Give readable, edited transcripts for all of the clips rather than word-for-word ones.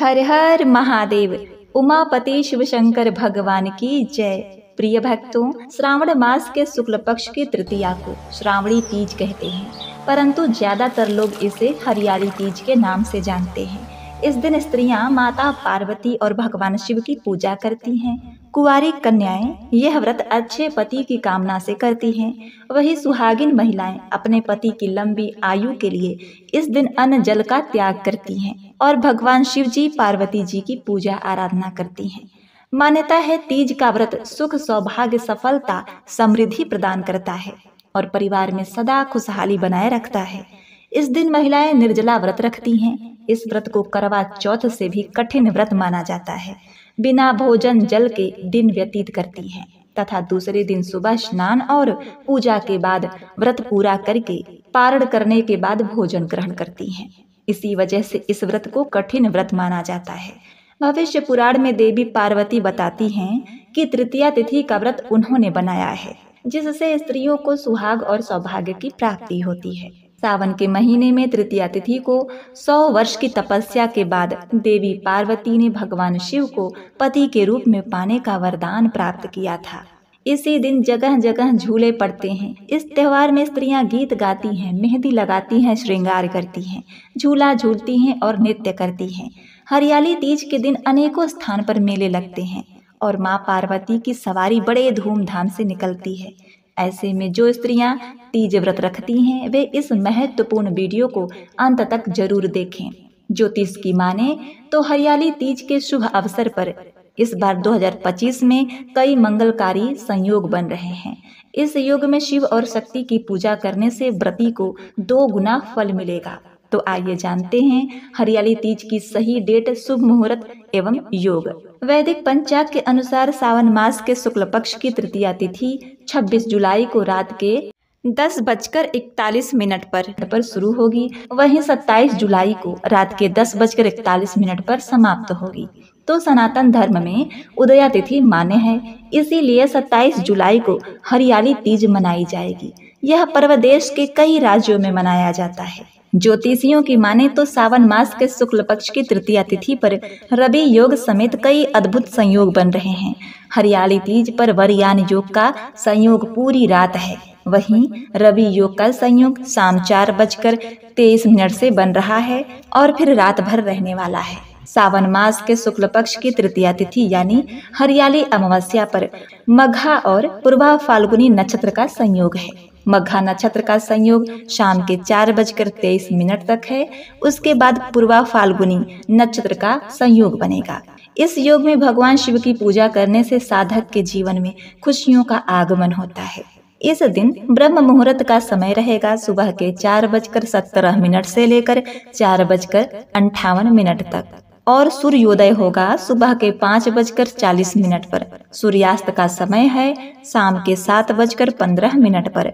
हर हर महादेव। उमापति शिव शंकर भगवान की जय। प्रिय भक्तों, श्रावण मास के शुक्ल पक्ष की तृतीया को श्रावणी तीज कहते हैं, परंतु ज्यादातर लोग इसे हरियाली तीज के नाम से जानते हैं। इस दिन स्त्रियां माता पार्वती और भगवान शिव की पूजा करती हैं। कुंवारी कन्याएं यह व्रत अच्छे पति की कामना से करती हैं। वही सुहागिन महिलाएं अपने पति की लंबी आयु के लिए इस दिन अन्न जल का त्याग करती हैं और भगवान शिव जी पार्वती जी की पूजा आराधना करती हैं। मान्यता है तीज का व्रत सुख सौभाग्य सफलता समृद्धि प्रदान करता है और परिवार में सदा खुशहाली बनाए रखता है। इस दिन महिलाएं निर्जला व्रत रखती हैं। इस व्रत को करवा चौथ से भी कठिन व्रत माना जाता है। बिना भोजन जल के दिन व्यतीत करती हैं तथा दूसरे दिन सुबह स्नान और पूजा के बाद व्रत पूरा करके पारण करने के बाद भोजन ग्रहण करती हैं। इसी वजह से इस व्रत को कठिन व्रत माना जाता है। भविष्य पुराण में देवी पार्वती बताती हैं कि तृतीया तिथि का व्रत उन्होंने बनाया है, जिससे स्त्रियों को सुहाग और सौभाग्य की प्राप्ति होती है। सावन के महीने में तृतीया तिथि को 100 वर्ष की तपस्या के बाद देवी पार्वती ने भगवान शिव को पति के रूप में पाने का वरदान प्राप्त किया था। इसी दिन जगह जगह झूले पड़ते हैं। इस त्योहार में स्त्रियां गीत गाती हैं, मेहंदी लगाती हैं, श्रृंगार करती हैं, झूला झूलती हैं और नृत्य करती हैं। हरियाली तीज के दिन अनेकों स्थान पर मेले लगते हैं और मां पार्वती की सवारी बड़े धूमधाम से निकलती है। ऐसे में जो स्त्रियां तीज व्रत रखती हैं वे इस महत्वपूर्ण वीडियो को अंत तक जरूर देखें। ज्योतिष की माने तो हरियाली तीज के शुभ अवसर पर इस बार 2025 में कई मंगलकारी संयोग बन रहे हैं। इस योग में शिव और शक्ति की पूजा करने से व्रती को 2 गुना फल मिलेगा। तो आइए जानते हैं हरियाली तीज की सही डेट, शुभ मुहूर्त एवं योग। वैदिक पंचांग के अनुसार सावन मास के शुक्ल पक्ष की तृतीया तिथि 26 जुलाई को रात के 10:41 पर शुरू होगी। वहीं 27 जुलाई को रात के 10:41 पर समाप्त होगी। तो सनातन धर्म में उदया तिथि मान्य है, इसीलिए 27 जुलाई को हरियाली तीज मनाई जाएगी। यह पर्व देश के कई राज्यों में मनाया जाता है। ज्योतिषियों की माने तो सावन मास के शुक्ल पक्ष की तृतीया तिथि पर रवि योग समेत कई अद्भुत संयोग बन रहे हैं। हरियाली तीज पर वरयान योग का संयोग पूरी रात है। वहीं रवि योग का संयोग शाम 4:23 से बन रहा है और फिर रात भर रहने वाला है। सावन मास के शुक्ल पक्ष की तृतीया तिथि यानी हरियाली अमावस्या पर मघा और पूर्वा फाल्गुनी नक्षत्र का संयोग है। मघा नक्षत्र का संयोग शाम के 4:23 तक है। उसके बाद पूर्वा फाल्गुनी नक्षत्र का संयोग बनेगा। इस योग में भगवान शिव की पूजा करने से साधक के जीवन में खुशियों का आगमन होता है। इस दिन ब्रह्म मुहूर्त का समय रहेगा सुबह के 4:17 से लेकर 4:58 तक और सूर्योदय होगा सुबह के 5:40 पर। सूर्यास्त का समय है शाम के 7:15 पर।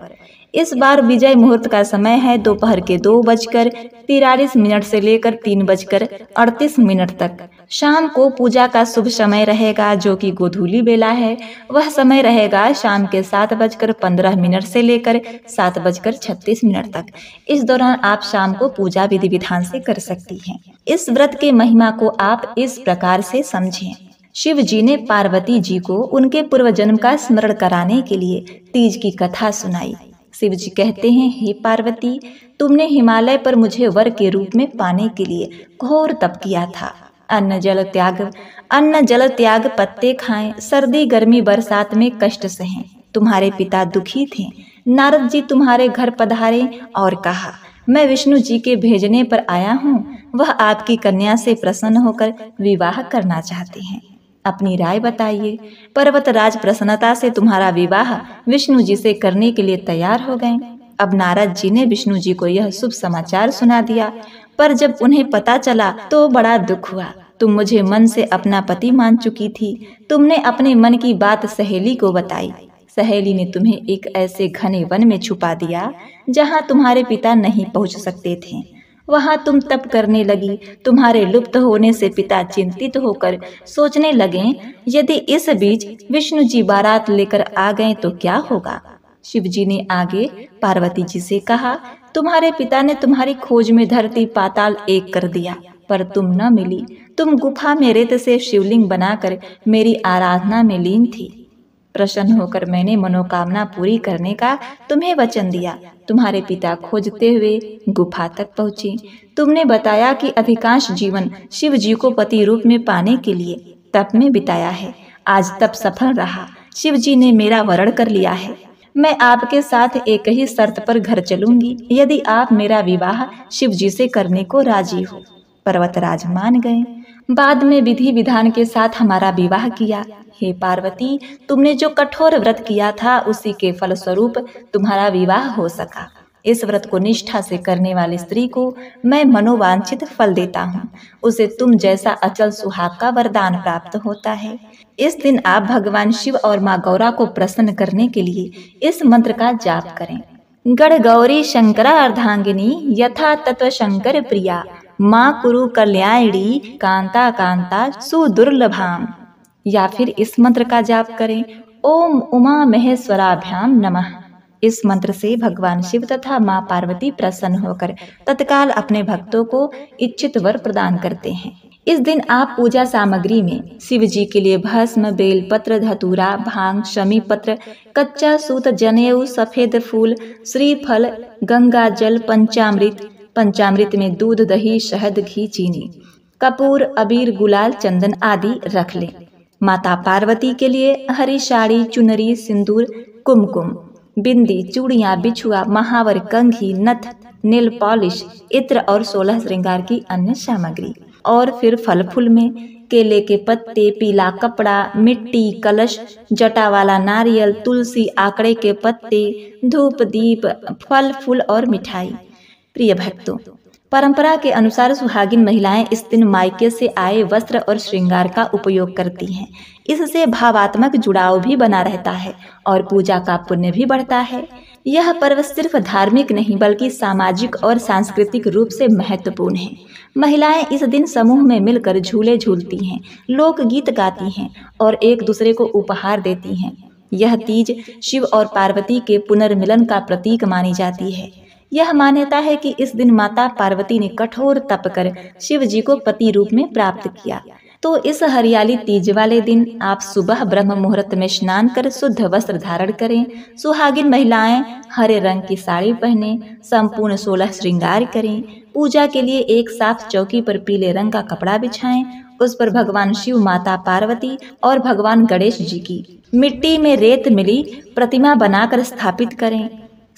इस बार विजय मुहूर्त का समय है दोपहर के 2:43 से लेकर 3:38 तक। शाम को पूजा का शुभ समय रहेगा जो कि गोधूली बेला है। वह समय रहेगा शाम के 7:15 से लेकर 7:36 तक। इस दौरान आप शाम को पूजा विधि विधान से कर सकती हैं। इस व्रत के महिमा को आप इस प्रकार से समझें। शिव जी ने पार्वती जी को उनके पूर्व जन्म का स्मरण कराने के लिए तीज की कथा सुनाई। शिव जी कहते हैं, हे पार्वती, तुमने हिमालय पर मुझे वर के रूप में पाने के लिए घोर तप किया था। अन्न जल त्याग पत्ते खाएं, सर्दी गर्मी बरसात में कष्ट सहें। तुम्हारे पिता दुखी थे। नारद जी तुम्हारे घर पधारे और कहा, मैं विष्णु जी के भेजने पर आया हूँ। वह आपकी कन्या से प्रसन्न होकर विवाह करना चाहते हैं। अपनी राय बताइए। पर्वतराज प्रसन्नता से तुम्हारा विवाह विष्णु जी से करने के लिए तैयार हो गए। अब नारद जी ने विष्णु जी को यह शुभ समाचार सुना दिया, पर जब उन्हें पता चला तो बड़ा दुख हुआ। तुम मुझे मन से अपना पति मान चुकी थी। तुमने अपने मन की बात सहेली को बताई। सहेली ने तुम्हें एक ऐसे घने वन में छुपा दिया जहाँ तुम्हारे पिता नहीं पहुँच सकते थे। वहां तुम तप करने लगी। तुम्हारे लुप्त होने से पिता चिंतित होकर सोचने लगे, यदि इस बीच विष्णु जी बारात लेकर आ गए तो क्या होगा। शिव जी ने आगे पार्वती जी से कहा, तुम्हारे पिता ने तुम्हारी खोज में धरती पाताल एक कर दिया। पर तुम न मिली। तुम गुफा में रेत से शिवलिंग बनाकर मेरी आराधना में लीन थी। प्रसन्न होकर मैंने मनोकामना पूरी करने का तुम्हें वचन दिया। तुम्हारे पिता खोजते हुए गुफा तक पहुंचे। तुमने बताया कि अधिकांश जीवन शिव जी को पति रूप में पाने के लिए तप में बिताया है। आज तप सफल रहा। शिव जी ने मेरा वरण कर लिया है। मैं आपके साथ एक ही शर्त पर घर चलूंगी, यदि आप मेरा विवाह शिव जी से करने को राजी हो। पर्वतराज मान गए। बाद में विधि विधान के साथ हमारा विवाह किया। हे पार्वती, तुमने जो कठोर व्रत किया था उसी के फलस्वरूप तुम्हारा विवाह हो सका। इस व्रत को निष्ठा से करने वाली स्त्री को मैं मनोवांछित फल देता हूँ। उसे तुम जैसा अचल सुहाग का वरदान प्राप्त होता है। इस दिन आप भगवान शिव और माँ गौरा को प्रसन्न करने के लिए इस मंत्र का जाप करें। गण गौरी शंकरा अर्धांगिनी यथा तत्व शंकर प्रिया, माँ कुरु कल्याणी कांता कांता सुदुर्लभाम। या फिर इस मंत्र का जाप करें, ओम उमा महेश्वराभ्याम नमः। इस मंत्र से भगवान शिव तथा माँ पार्वती प्रसन्न होकर तत्काल अपने भक्तों को इच्छित वर प्रदान करते हैं। इस दिन आप पूजा सामग्री में शिव जी के लिए भस्म, बेलपत्र, धतूरा, भांग, शमी पत्र, कच्चा सूत, जनेऊ, सफेद फूल, श्रीफल, गंगा जल, पंचामृत में दूध, दही, शहद, घी, चीनी, कपूर, अबीर, गुलाल, चंदन आदि रख लें। माता पार्वती के लिए हरी साड़ी, चुनरी, सिंदूर, कुमकुम, बिंदी, चूड़ियां, बिछुआ, महावर, कंघी, नथ, नेल पॉलिश, इत्र और 16 श्रृंगार की अन्य सामग्री। और फिर फल फूल में केले के पत्ते, पीला कपड़ा, मिट्टी, कलश, जटा वाला नारियल, तुलसी, आकड़े के पत्ते, धूप, दीप, फल फूल और मिठाई। प्रिय भक्तों, परंपरा के अनुसार सुहागिन महिलाएं इस दिन मायके से आए वस्त्र और श्रृंगार का उपयोग करती हैं। इससे भावात्मक जुड़ाव भी बना रहता है और पूजा का पुण्य भी बढ़ता है। यह पर्व सिर्फ धार्मिक नहीं बल्कि सामाजिक और सांस्कृतिक रूप से महत्वपूर्ण है। महिलाएं इस दिन समूह में मिलकर झूले झूलती हैं, लोकगीत गाती हैं और एक दूसरे को उपहार देती हैं। यह तीज शिव और पार्वती के पुनर्मिलन का प्रतीक मानी जाती है। यह मान्यता है कि इस दिन माता पार्वती ने कठोर तप कर शिव जी को पति रूप में प्राप्त किया। तो इस हरियाली तीज वाले दिन आप सुबह ब्रह्म मुहूर्त में स्नान कर शुद्ध वस्त्र धारण करें। सुहागिन महिलाएं हरे रंग की साड़ी पहने, संपूर्ण 16 श्रृंगार करें। पूजा के लिए एक साफ चौकी पर पीले रंग का कपड़ा बिछाएं। उस पर भगवान शिव, माता पार्वती और भगवान गणेश जी की मिट्टी में रेत मिली प्रतिमा बनाकर स्थापित करें।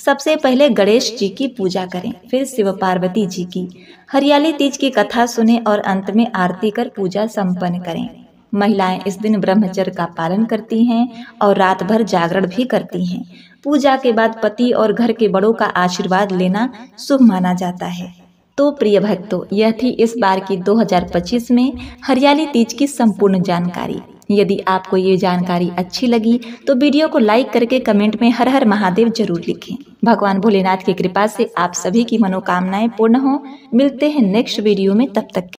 सबसे पहले गणेश जी की पूजा करें, फिर शिव पार्वती जी की। हरियाली तीज की कथा सुने और अंत में आरती कर पूजा संपन्न करें। महिलाएं इस दिन ब्रह्मचर्य का पालन करती हैं और रात भर जागरण भी करती हैं। पूजा के बाद पति और घर के बड़ों का आशीर्वाद लेना शुभ माना जाता है। तो प्रिय भक्तों, यह थी इस बार की 2025 में हरियाली तीज की संपूर्ण जानकारी। यदि आपको ये जानकारी अच्छी लगी तो वीडियो को लाइक करके कमेंट में हर हर महादेव जरूर लिखें। भगवान भोलेनाथ की कृपा से आप सभी की मनोकामनाएं पूर्ण हो। मिलते हैं नेक्स्ट वीडियो में, तब तक